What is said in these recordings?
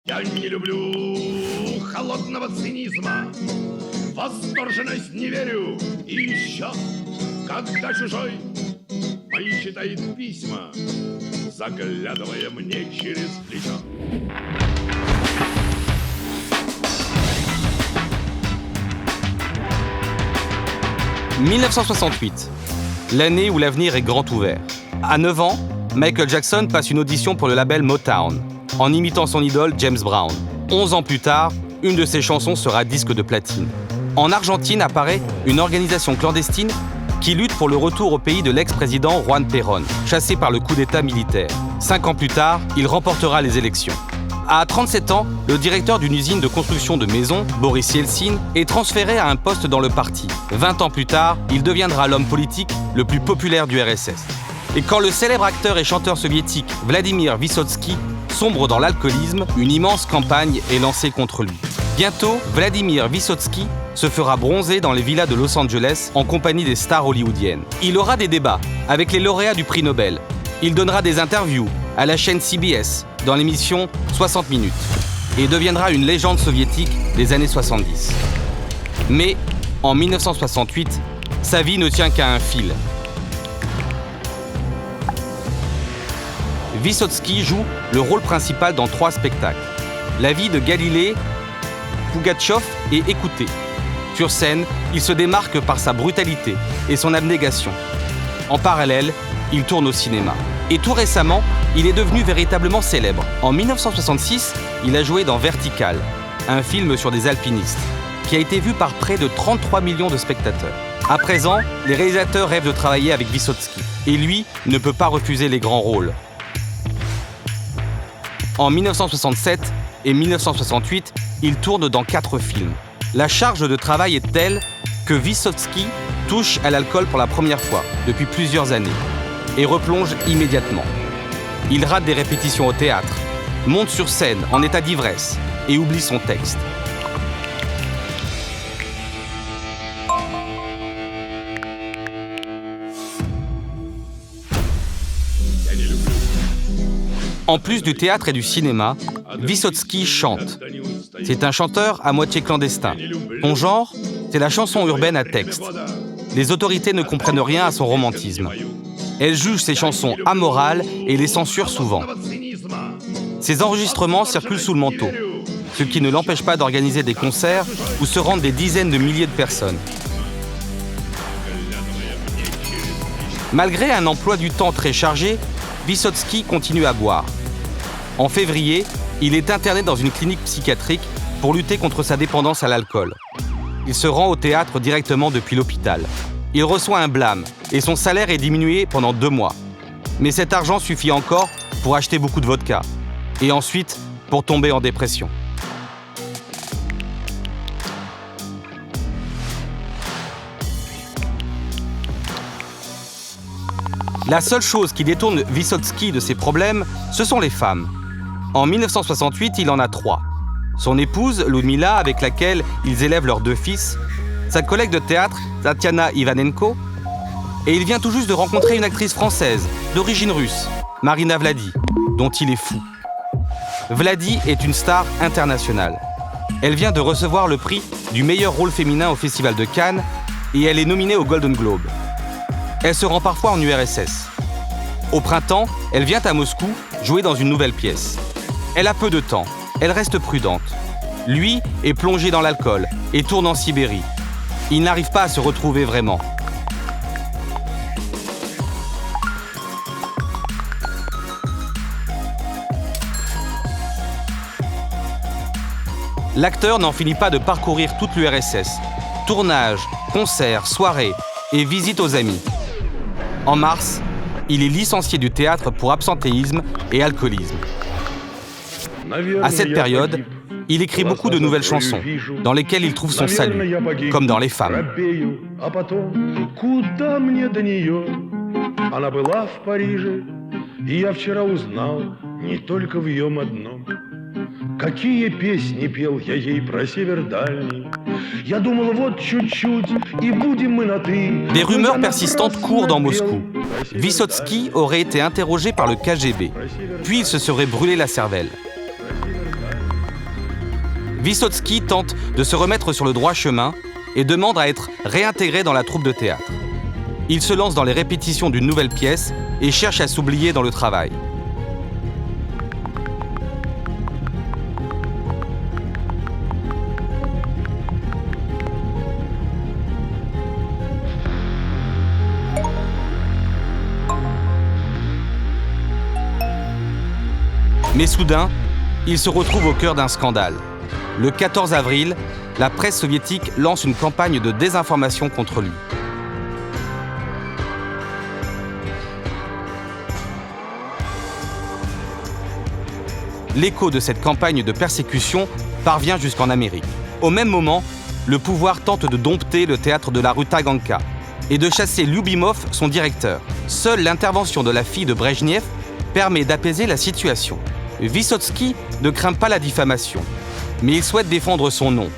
Я не люблю холодного цинизма, восторженность не верю. И еще, когда чужой мои читает письма, заглядывая мне через плечо. « 1968, l'année où l'avenir est grand ouvert. À 9 ans, Michael Jackson passe une audition pour le label Motown, en imitant son idole James Brown. 11 ans plus tard, une de ses chansons sera disque de platine. En Argentine apparaît une organisation clandestine qui lutte pour le retour au pays de l'ex-président Juan Perón, chassé par le coup d'État militaire. 5 ans plus tard, il remportera les élections. À 37 ans, le directeur d'une usine de construction de maisons, Boris Yeltsin, est transféré à un poste dans le parti. 20 ans plus tard, il deviendra l'homme politique le plus populaire du RSS. Et quand le célèbre acteur et chanteur soviétique Vladimir Vysotsky sombre dans l'alcoolisme, une immense campagne est lancée contre lui. Bientôt, Vladimir Vysotsky se fera bronzer dans les villas de Los Angeles en compagnie des stars hollywoodiennes. Il aura des débats avec les lauréats du prix Nobel. Il donnera des interviews à la chaîne CBS dans l'émission 60 minutes et deviendra une légende soviétique des années 70. Mais en 1968, sa vie ne tient qu'à un fil. Vysotsky joue le rôle principal dans 3 spectacles. La vie de Galilée, Pougatchov et Écoutez. Sur scène, il se démarque par sa brutalité et son abnégation. En parallèle, il tourne au cinéma. Et tout récemment, il est devenu véritablement célèbre. En 1966, il a joué dans Vertical, un film sur des alpinistes, qui a été vu par près de 33 millions de spectateurs. À présent, les réalisateurs rêvent de travailler avec Vysotsky, et lui ne peut pas refuser les grands rôles. En 1967 et 1968, il tourne dans 4 films. La charge de travail est telle que Vysotsky touche à l'alcool pour la première fois depuis plusieurs années et replonge immédiatement. Il rate des répétitions au théâtre, monte sur scène en état d'ivresse et oublie son texte. En plus du théâtre et du cinéma, Vysotsky chante. C'est un chanteur à moitié clandestin. Son genre, c'est la chanson urbaine à texte. Les autorités ne comprennent rien à son romantisme. Elles jugent ses chansons amorales et les censurent souvent. Ses enregistrements circulent sous le manteau, ce qui ne l'empêche pas d'organiser des concerts où se rendent des dizaines de milliers de personnes. Malgré un emploi du temps très chargé, Vysotsky continue à boire. En février, il est interné dans une clinique psychiatrique pour lutter contre sa dépendance à l'alcool. Il se rend au théâtre directement depuis l'hôpital. Il reçoit un blâme et son salaire est diminué pendant 2 mois. Mais cet argent suffit encore pour acheter beaucoup de vodka et ensuite pour tomber en dépression. La seule chose qui détourne Vysotsky de ses problèmes, ce sont les femmes. En 1968, il en a 3. Son épouse, Ludmila, avec laquelle ils élèvent leurs 2 fils, sa collègue de théâtre, Tatiana Ivanenko, et il vient tout juste de rencontrer une actrice française, d'origine russe, Marina Vladi, dont il est fou. Vladi est une star internationale. Elle vient de recevoir le prix du meilleur rôle féminin au Festival de Cannes et elle est nominée au Golden Globe. Elle se rend parfois en URSS. Au printemps, elle vient à Moscou jouer dans une nouvelle pièce. Elle a peu de temps, elle reste prudente. Lui est plongé dans l'alcool et tourne en Sibérie. Il n'arrive pas à se retrouver vraiment. L'acteur n'en finit pas de parcourir toute l'URSS. Tournages, concerts, soirées et visites aux amis. En mars, il est licencié du théâtre pour absentéisme et alcoolisme. À cette période, il écrit beaucoup de nouvelles chansons, dans lesquelles il trouve son salut, comme dans Les Femmes. Какие песни пел я ей про север дальний. Я думал, вот чуть-чуть, и будем мы на ты. Des rumeurs persistantes courent dans Moscou. Vysotsky aurait été interrogé par le KGB, puis il se serait brûlé la cervelle. Vysotsky tente de se remettre sur le droit chemin et demande à être réintégré dans la troupe de théâtre. Il se lance dans les répétitions d'une nouvelle pièce et cherche à s'oublier dans le travail. Mais soudain, il se retrouve au cœur d'un scandale. Le 14 avril, la presse soviétique lance une campagne de désinformation contre lui. L'écho de cette campagne de persécution parvient jusqu'en Amérique. Au même moment, le pouvoir tente de dompter le théâtre de la rue Taganka et de chasser Lyubimov, son directeur. Seule l'intervention de la fille de Brejnev permet d'apaiser la situation. Vysotsky ne craint pas la diffamation, mais il souhaite défendre son nom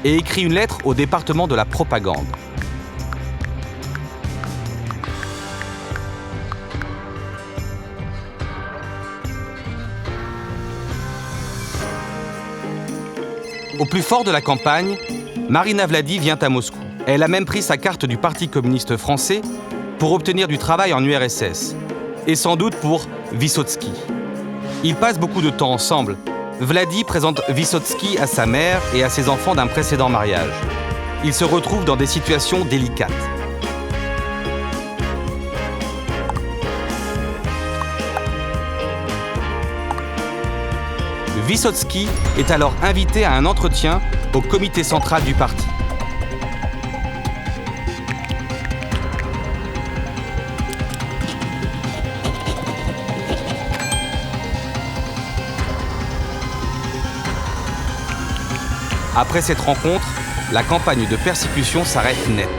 et écrit une lettre au département de la propagande. Au plus fort de la campagne, Marina Vladi vient à Moscou. Elle a même pris sa carte du Parti communiste français pour obtenir du travail en URSS, et sans doute pour Vysotsky. Ils passent beaucoup de temps ensemble. Vladi présente Vysotsky à sa mère et à ses enfants d'un précédent mariage. Ils se retrouvent dans des situations délicates. Vysotsky est alors invité à un entretien au comité central du parti. Après cette rencontre, la campagne de persécution s'arrête net.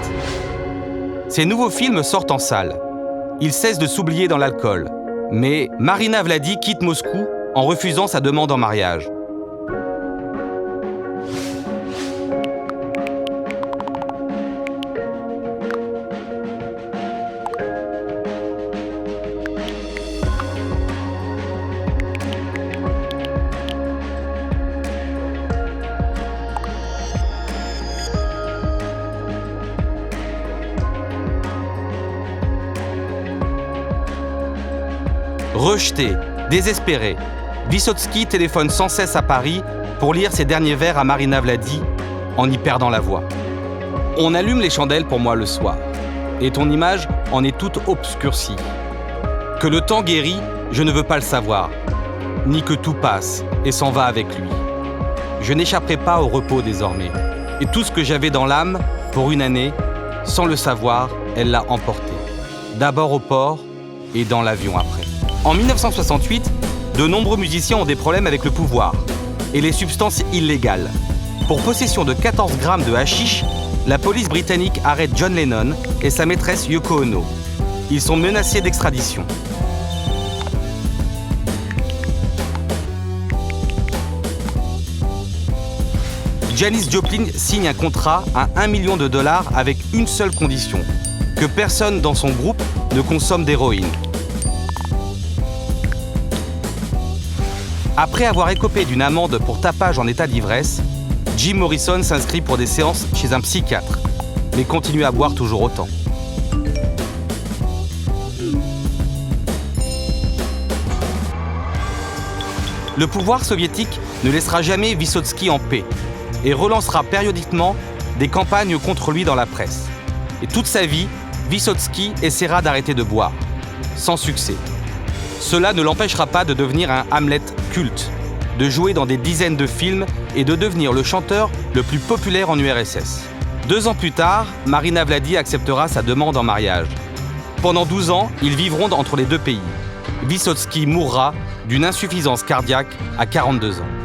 Ces nouveaux films sortent en salle. Ils cessent de s'oublier dans l'alcool. Mais Marina Vladi quitte Moscou en refusant sa demande en mariage. Rejeté, désespéré, Vysotsky téléphone sans cesse à Paris pour lire ses derniers vers à Marina Vladi en y perdant la voix. « On allume les chandelles pour moi le soir, et ton image en est toute obscurcie. Que le temps guérit, je ne veux pas le savoir, ni que tout passe et s'en va avec lui. Je n'échapperai pas au repos désormais, et tout ce que j'avais dans l'âme, pour une année, sans le savoir, elle l'a emporté. D'abord au port et dans l'avion après. » En 1968, de nombreux musiciens ont des problèmes avec le pouvoir et les substances illégales. Pour possession de 14 grammes de hashish, la police britannique arrête John Lennon et sa maîtresse Yoko Ono. Ils sont menacés d'extradition. Janis Joplin signe un contrat à $1 million avec une seule condition, que personne dans son groupe ne consomme d'héroïne. Après avoir écopé d'une amende pour tapage en état d'ivresse, Jim Morrison s'inscrit pour des séances chez un psychiatre, mais continue à boire toujours autant. Le pouvoir soviétique ne laissera jamais Vysotsky en paix et relancera périodiquement des campagnes contre lui dans la presse. Et toute sa vie, Vysotsky essaiera d'arrêter de boire, sans succès. Cela ne l'empêchera pas de devenir un Hamlet culte, de jouer dans des dizaines de films et de devenir le chanteur le plus populaire en URSS. 2 ans plus tard, Marina Vladi acceptera sa demande en mariage. Pendant 12 ans, ils vivront entre les deux pays. Vysotsky mourra d'une insuffisance cardiaque à 42 ans.